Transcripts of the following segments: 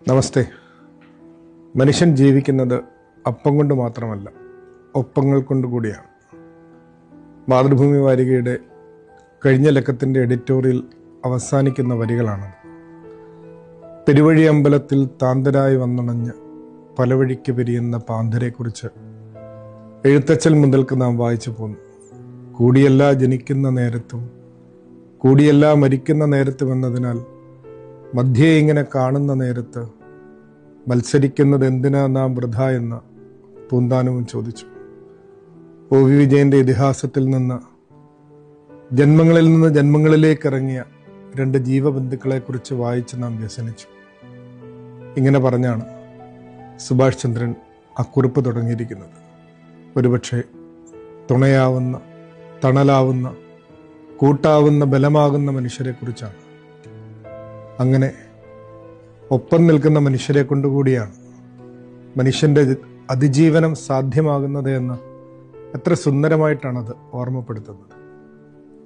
നമസ്തേ. മനുഷ്യൻ ജീവിക്കുന്നത് അപ്പം കൊണ്ട് മാത്രമല്ല, ഒപ്പങ്ങൾ കൊണ്ട് കൂടിയാണ്. മാതൃഭൂമി വാരികയുടെ കഴിഞ്ഞ ലക്കത്തിൻ്റെ എഡിറ്റോറിയൽ അവസാനിക്കുന്ന വരികളാണ്. പെരുവഴി അമ്പലത്തിൽ താന്തരായി വന്നണഞ്ഞ് പലവഴിക്ക് പിരിയുന്ന പാന്തരെക്കുറിച്ച് എഴുത്തച്ഛൽ മുതൽക്ക് നാം വായിച്ചു പോന്നു. കൂടിയല്ല ജനിക്കുന്ന നേരത്തും കൂടിയല്ല മരിക്കുന്ന നേരത്തും എന്നതിനാൽ മധ്യേ ഇങ്ങനെ കാണുന്ന നേരത്ത് മത്സരിക്കുന്നത് എന്തിനാ നാം വൃഥ എന്ന് പൂന്താനവും ചോദിച്ചു. ഒ വി വിജയന്റെ ഇതിഹാസത്തിൽ നിന്ന് ജന്മങ്ങളിൽ നിന്ന് ജന്മങ്ങളിലേക്ക് ഇറങ്ങിയ രണ്ട് ജീവബന്ധുക്കളെക്കുറിച്ച് വായിച്ച് നാം വ്യസനിച്ചു. ഇങ്ങനെ പറഞ്ഞാണ് സുഭാഷ് ചന്ദ്രൻ അക്കുറിപ്പ് തുടങ്ങിയിരിക്കുന്നത്. ഒരുപക്ഷെ തുണയാവുന്ന, തണലാവുന്ന, കൂട്ടാവുന്ന, ബലമാകുന്ന മനുഷ്യരെക്കുറിച്ചാണ്. അങ്ങനെ ഒപ്പം നിൽക്കുന്ന മനുഷ്യരെ കൊണ്ടുകൂടിയാണ് മനുഷ്യൻ്റെ അതിജീവനം സാധ്യമാകുന്നത് എന്ന് എത്ര സുന്ദരമായിട്ടാണത് ഓർമ്മപ്പെടുത്തുന്നത്.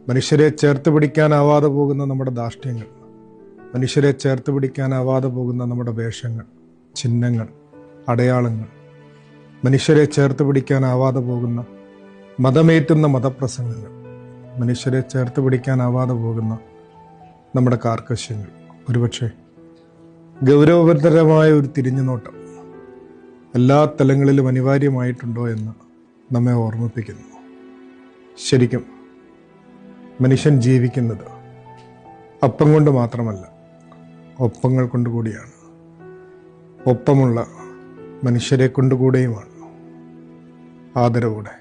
മനുഷ്യരെ ചേർത്ത് പിടിക്കാനാവാതെ പോകുന്ന നമ്മുടെ ധാർഷ്ട്യങ്ങൾ, മനുഷ്യരെ ചേർത്ത് പിടിക്കാനാവാതെ പോകുന്ന നമ്മുടെ വേഷങ്ങൾ, ചിഹ്നങ്ങൾ, അടയാളങ്ങൾ, മനുഷ്യരെ ചേർത്ത് പിടിക്കാനാവാതെ പോകുന്ന മതമേറ്റുന്ന മതപ്രസംഗങ്ങൾ, മനുഷ്യരെ ചേർത്ത് പിടിക്കാനാവാതെ പോകുന്ന നമ്മുടെ കാർക്കശ്യങ്ങൾ, ഒരുപക്ഷെ ഗൗരവതരമായ ഒരു തിരിഞ്ഞുനോട്ടം എല്ലാ തലങ്ങളിലും അനിവാര്യമായിട്ടുണ്ടോ എന്ന് നമ്മെ ഓർമ്മിപ്പിക്കുന്നു. ശരിക്കും മനുഷ്യൻ ജീവിക്കുന്നത് അപ്പം കൊണ്ട് മാത്രമല്ല, ഒപ്പങ്ങൾ കൊണ്ടുകൂടിയാണ്. ഒപ്പമുള്ള മനുഷ്യരെ കൊണ്ടുകൂടെയുമാണ്. ആദരവോടെ.